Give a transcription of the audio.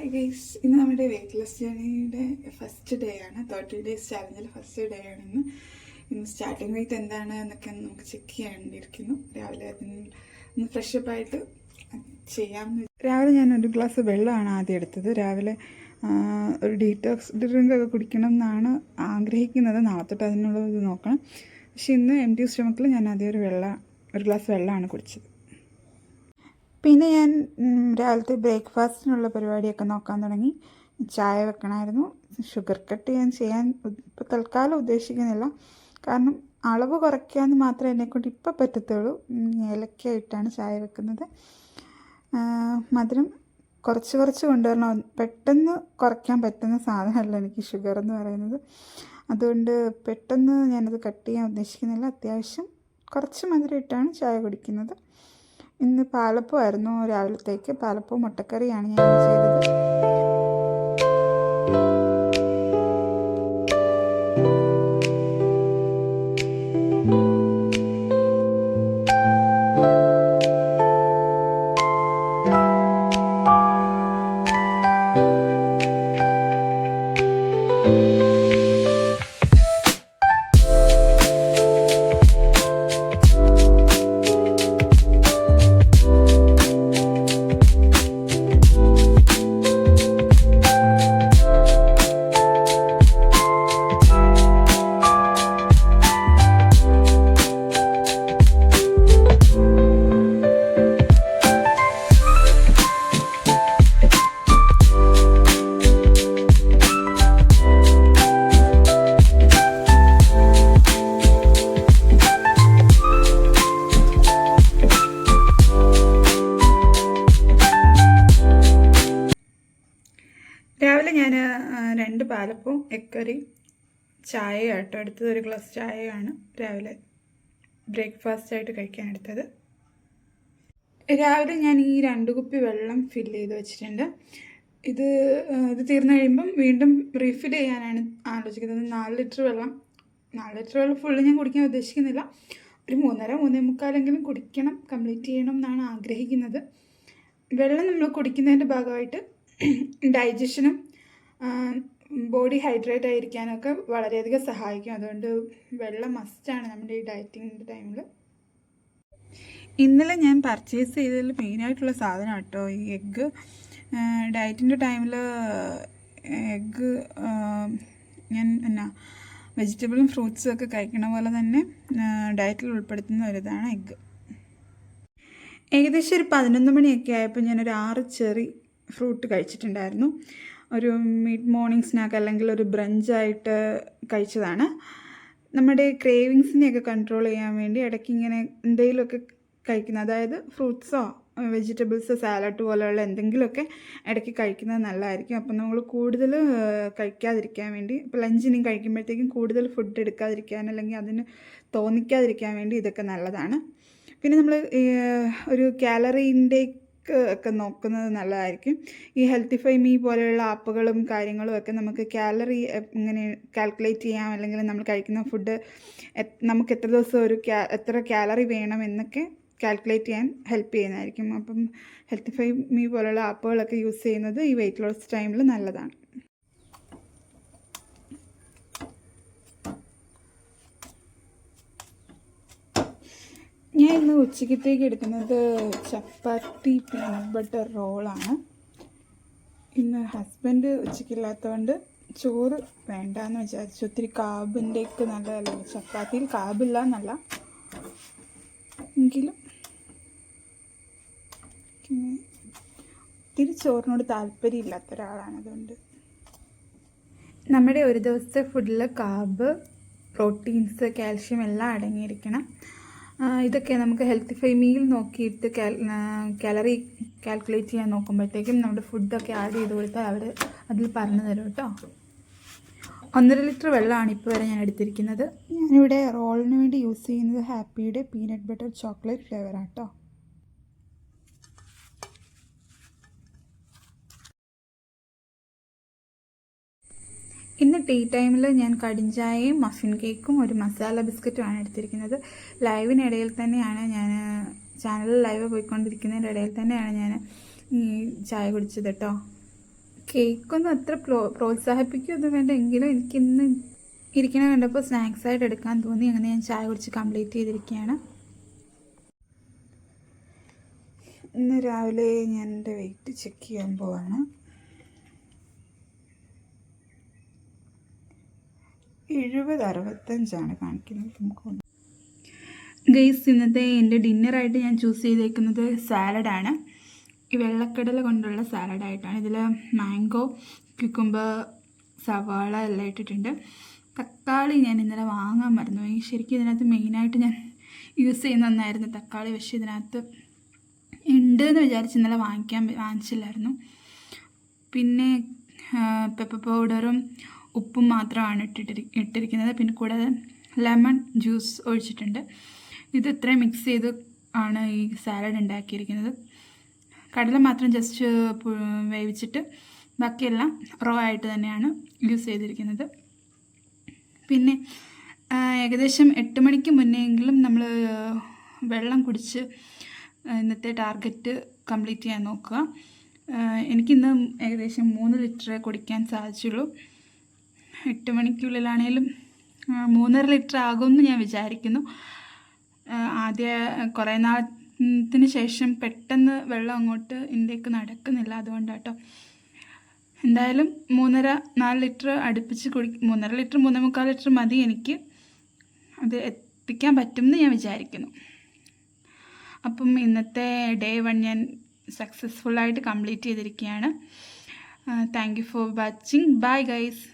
Hi guys, ഇന്ന് നമ്മുടെ weightless ജേണിയുടെ first day ആണ്. 30 days ചാലഞ്ചിൽ ഫസ്റ്റ് ഡേ ആണ് ഇന്ന് സ്റ്റാർട്ടിങ് വെയിറ്റ് എന്താണ് എന്നൊക്കെ നമുക്ക് ചെക്ക് ചെയ്യാണ്ടിരിക്കുന്നു. രാവിലെ ഒന്ന് ഫ്രഷപ്പ് ആയിട്ട് ചെയ്യാമെന്ന്. രാവിലെ ഞാൻ ഒരു ഗ്ലാസ് വെള്ളമാണ് ആദ്യം എടുത്തത്. രാവിലെ ഒരു ഡീറ്റോക്സ് ഡ്രിങ്ക് ഒക്കെ കുടിക്കണം എന്നാണ് ആഗ്രഹിക്കുന്നത്. നാളെ തൊട്ട് അതിനുള്ളത് നോക്കണം. പക്ഷെ ഇന്ന് എംപ്റ്റി സ്റ്റൊമക്കിൽ ഞാൻ ആദ്യം ഒരു ഗ്ലാസ് വെള്ളമാണ് കുടിച്ചത്. പിന്നെ ഞാൻ രാവിലത്തെ ബ്രേക്ക്ഫാസ്റ്റിനുള്ള പരിപാടിയൊക്കെ നോക്കാൻ തുടങ്ങി. ചായ വെക്കണമായിരുന്നു. ഷുഗർ കട്ട് ചെയ്യാൻ ഇപ്പോൾ തൽക്കാലം ഉദ്ദേശിക്കുന്നില്ല. കാരണം അളവ് കുറയ്ക്കാമെന്ന് മാത്രമേ എന്നെക്കൊണ്ട് ഇപ്പോൾ പറ്റത്തുള്ളൂ. ഏലക്കയായിട്ടാണ് ചായ വെക്കുന്നത്. മധുരം കുറച്ച് കൊണ്ടുവരണം. പെട്ടെന്ന് കുറയ്ക്കാൻ പറ്റുന്ന സാധനമല്ല എനിക്ക് ഷുഗർ എന്ന് പറയുന്നത്. അതുകൊണ്ട് പെട്ടെന്ന് ഞാനത് കട്ട് ചെയ്യാൻ ഉദ്ദേശിക്കുന്നില്ല. അത്യാവശ്യം കുറച്ച് മധുരം ഇട്ടാണ് ചായ കുടിക്കുന്നത്. ഇന്ന് പാലപ്പമായിരുന്നു രാവിലത്തേക്ക്. പാലപ്പവും മുട്ടക്കറിയാണ് ഞാൻ ചെയ്തത്. രാവിലെ ഞാൻ 2 പാലപ്പവും എഗ് കറി ചായ ആട്ടോ എടുത്തത്. ഒരു ഗ്ലാസ് ചായയാണ് രാവിലെ ബ്രേക്ക്ഫാസ്റ്റായിട്ട് കഴിക്കാൻ എടുത്തത്. രാവിലെ ഞാൻ ഈ 2 കുപ്പി വെള്ളം ഫില്ല് ചെയ്ത് വെച്ചിട്ടുണ്ട്. ഇത് തീർന്നു കഴിയുമ്പം വീണ്ടും റീഫിൽ ചെയ്യാനാണ് ആലോചിക്കുന്നത്. 4 ലിറ്റർ വെള്ളം ഫുള്ള് ഞാൻ കുടിക്കാൻ ഉദ്ദേശിക്കുന്നില്ല. ഒരു 3.5-3.25 കുടിക്കണം, കംപ്ലീറ്റ് ചെയ്യണം എന്നാണ് ആഗ്രഹിക്കുന്നത്. വെള്ളം നമ്മൾ കുടിക്കുന്നതിൻ്റെ ഭാഗമായിട്ട് ഡൈജഷനും ബോഡി ഹൈഡ്രേറ്റ് ആയിരിക്കാനൊക്കെ വളരെയധികം സഹായിക്കും. അതുകൊണ്ട് വെള്ളം മസ്റ്റാണ് നമ്മുടെ ഈ ഡയറ്റിങ്ങിൻ്റെ ടൈമിൽ. ഇന്നലെ ഞാൻ പർച്ചേസ് ചെയ്തതിൽ മെയിനായിട്ടുള്ള സാധനം കേട്ടോ ഈ എഗ്ഗ്. ഡയറ്റിൻ്റെ ടൈമിൽ എഗ്ഗ് ഞാൻ വെജിറ്റബിളും ഫ്രൂട്ട്സും ഒക്കെ കഴിക്കണ പോലെ തന്നെ ഡയറ്റിൽ ഉൾപ്പെടുത്തുന്ന ഒരിതാണ് എഗ്ഗ്. ഏകദേശം ഒരു 11 മണിയൊക്കെ ആയപ്പോൾ ഞാനൊരു 6 ചെറി ഫ്രൂട്ട് കഴിച്ചിട്ടുണ്ടായിരുന്നു. ഒരു മിഡ് മോർണിംഗ് സ്നാക്ക് അല്ലെങ്കിൽ ഒരു ബ്രഞ്ചായിട്ട് കഴിച്ചതാണ്. നമ്മുടെ ക്രേവിങ്സിനെയൊക്കെ കൺട്രോൾ ചെയ്യാൻ വേണ്ടി ഇടയ്ക്ക് ഇങ്ങനെ എന്തെങ്കിലുമൊക്കെ കഴിക്കുന്നത്, അതായത് ഫ്രൂട്ട്സോ വെജിറ്റബിൾസോ സാലഡ് പോലെയുള്ള എന്തെങ്കിലുമൊക്കെ ഇടയ്ക്ക് കഴിക്കുന്നത് നല്ലതായിരിക്കും. അപ്പം നമ്മൾ കൂടുതൽ കഴിക്കാതിരിക്കാൻ വേണ്ടി, ഇപ്പോൾ ലഞ്ചിനും കഴിക്കുമ്പോഴത്തേക്കും കൂടുതൽ ഫുഡ് എടുക്കാതിരിക്കാൻ അല്ലെങ്കിൽ അതിന് തോന്നിക്കാതിരിക്കാൻ വേണ്ടി ഇതൊക്കെ നല്ലതാണ്. പിന്നെ നമ്മൾ ഒരു കാലറി ഇൻടേക്ക് ഒക്കെ നോക്കുന്നത് നല്ലതായിരിക്കും. ഈ ഹെൽത്തിഫൈ മീ പോലെയുള്ള ആപ്പുകളും കാര്യങ്ങളും ഒക്കെ നമുക്ക് കാലറി ഇങ്ങനെ കാൽക്കുലേറ്റ് ചെയ്യാം, അല്ലെങ്കിൽ നമ്മൾ കഴിക്കുന്ന ഫുഡ് നമുക്ക് എത്ര ദിവസം എത്ര കാലറി വേണം എന്നൊക്കെ കാൽക്കുലേറ്റ് ചെയ്യാൻ ഹെൽപ്പ് ചെയ്യുന്നതായിരിക്കും. അപ്പം ഹെൽത്തിഫൈ മീ പോലെയുള്ള ആപ്പുകളൊക്കെ യൂസ് ചെയ്യുന്നത് ഈ വെയിറ്റ് ലോസ് ടൈമിൽ നല്ലതാണ്. ഞാൻ ഇന്ന് ഉച്ചക്കത്തേക്ക് എടുക്കുന്നത് ചപ്പാത്തി പീനട്ട് ബട്ടർ റോളാണ്. ഇന്ന് ഹസ്ബൻഡ് ഉച്ചയ്ക്കില്ലാത്തതുകൊണ്ട് ചോറ് വേണ്ടാന്ന് വിചാരിച്ചു. ഒത്തിരി കാർബിൻ്റെയൊക്കെ നല്ലതല്ല, ചപ്പാത്തിയിൽ കാർബില്ല എന്നല്ല, എങ്കിലും ഒത്തിരി ചോറിനോട് താല്പര്യമില്ലാത്ത ഒരാളാണ്. അതുകൊണ്ട് നമ്മുടെ ഒരു ദിവസത്തെ ഫുഡിൽ കാർബ്, പ്രോട്ടീൻസ്, കാൽഷ്യം എല്ലാം അടങ്ങിയിരിക്കണം. ഇതൊക്കെ നമുക്ക് ഹെൽത്തിഫൈ മീൽ നോക്കിയിട്ട് കാലറി കാൽക്കുലേറ്റ് ചെയ്യാൻ നോക്കുമ്പോഴത്തേക്കും നമ്മുടെ ഫുഡൊക്കെ ആഡ് ചെയ്ത് കൊടുത്താൽ അവർ അതിൽ പറഞ്ഞു തരും കേട്ടോ. 1.5 ലിറ്റർ വെള്ളമാണ് ഇപ്പോൾ വരെ ഞാൻ എടുത്തിരിക്കുന്നത്. ഞാനിവിടെ റോളിന് വേണ്ടി യൂസ് ചെയ്യുന്നത് ഹാപ്പിയുടെ പീനട്ട് ബട്ടർ ചോക്ലേറ്റ് ഫ്ലേവറാണ് കേട്ടോ. ഇന്ന് ടീ ടൈമിൽ ഞാൻ കടിഞ്ചായയും മഫിൻ കേക്കും ഒരു മസാല ബിസ്ക്കറ്റുമാണ് എടുത്തിരിക്കുന്നത്. ലൈവിനിടയിൽ തന്നെയാണ് ഞാൻ ചാനലിൽ ലൈവ് പോയിക്കൊണ്ടിരിക്കുന്നതിൻ്റെ ഇടയിൽ തന്നെയാണ് ഞാൻ ഈ ചായ കുടിച്ചത് കേട്ടോ. കേക്കൊന്നും അത്ര പ്രോത്സാഹിപ്പിക്കുകയൊന്നും വേണ്ട, എങ്കിലും എനിക്കിന്ന് ഇരിക്കണ കണ്ടപ്പോൾ സ്നാക്സായിട്ട് എടുക്കാൻ തോന്നി. അങ്ങനെ ഞാൻ ചായ കുടിച്ച് കംപ്ലീറ്റ് ചെയ്തിരിക്കുകയാണ്. ഇന്ന് രാവിലെ ഞാൻ എൻ്റെ വെയിറ്റ് ചെക്ക് ചെയ്യാൻ പോവാണ്. 70-65 കാണിക്കുന്നത്. നമുക്ക് ഗൈസ്, ഇന്നത്തെ എൻ്റെ ഡിന്നറായിട്ട് ഞാൻ ചൂസ് ചെയ്തേക്കുന്നത് സാലഡാണ്. ഈ വെള്ളക്കടല കൊണ്ടുള്ള സാലഡായിട്ടാണ്. ഇതിൽ മാംഗോ, ക്യുക്കുംബർ, സവാള എല്ലാം ഇട്ടിട്ടുണ്ട്. തക്കാളി ഞാൻ ഇന്നലെ വാങ്ങാൻ മറന്നുപോയി. ശരിക്കും ഇതിനകത്ത് മെയിനായിട്ട് ഞാൻ യൂസ് ചെയ്യുന്ന ഒന്നായിരുന്നു തക്കാളി. പക്ഷേ ഇതിനകത്ത് ഉണ്ടെന്ന് വിചാരിച്ച് ഇന്നലെ വാങ്ങിച്ചില്ലായിരുന്നു. പിന്നെ പെപ്പർ പൗഡറും ഉപ്പും മാത്രമാണ് ഇട്ടിരിക്കുന്നത്. പിന്നെ കൂടാതെ ലെമൺ ജ്യൂസ് ഒഴിച്ചിട്ടുണ്ട്. ഇത് ഇത്രയും മിക്സ് ചെയ്ത് ആണ് ഈ സാലഡ് ഉണ്ടാക്കിയിരിക്കുന്നത്. കടല മാത്രം ജസ്റ്റ് വേവിച്ചിട്ട് ബാക്കിയെല്ലാം റോ ആയിട്ട് തന്നെയാണ് യൂസ് ചെയ്തിരിക്കുന്നത്. പിന്നെ ഏകദേശം 8 മണിക്ക് മുന്നെയെങ്കിലും നമ്മൾ വെള്ളം കുടിച്ച് ഇന്നത്തെ ടാർഗറ്റ് കംപ്ലീറ്റ് ചെയ്യാൻ നോക്കുക. എനിക്കിന്ന് ഏകദേശം 3 ലിറ്റർ കുടിക്കാൻ സാധിച്ചുള്ളൂ. 8 മണിക്കുള്ളിലാണേലും 3.5 ലിറ്റർ ആകുമെന്ന് ഞാൻ വിചാരിക്കുന്നു. കുറേ നാളത്തിന് ശേഷം പെട്ടെന്ന് വെള്ളം അങ്ങോട്ട് ഇൻടേക്ക് നടക്കുന്നില്ല, അതുകൊണ്ടാട്ടോ. എന്തായാലും 3.5-4 ലിറ്റർ അടുപ്പിച്ച് 3.5 ലിറ്റർ 3.25 ലിറ്റർ മതി എനിക്ക്. അത് എത്തിക്കാൻ പറ്റുമെന്ന് ഞാൻ വിചാരിക്കുന്നു. അപ്പം ഇന്നത്തെ ഡേ 1 ഞാൻ സക്സസ്ഫുള്ളായിട്ട് കംപ്ലീറ്റ് ചെയ്തിരിക്കുകയാണ്. Thank you for watching. Bye guys.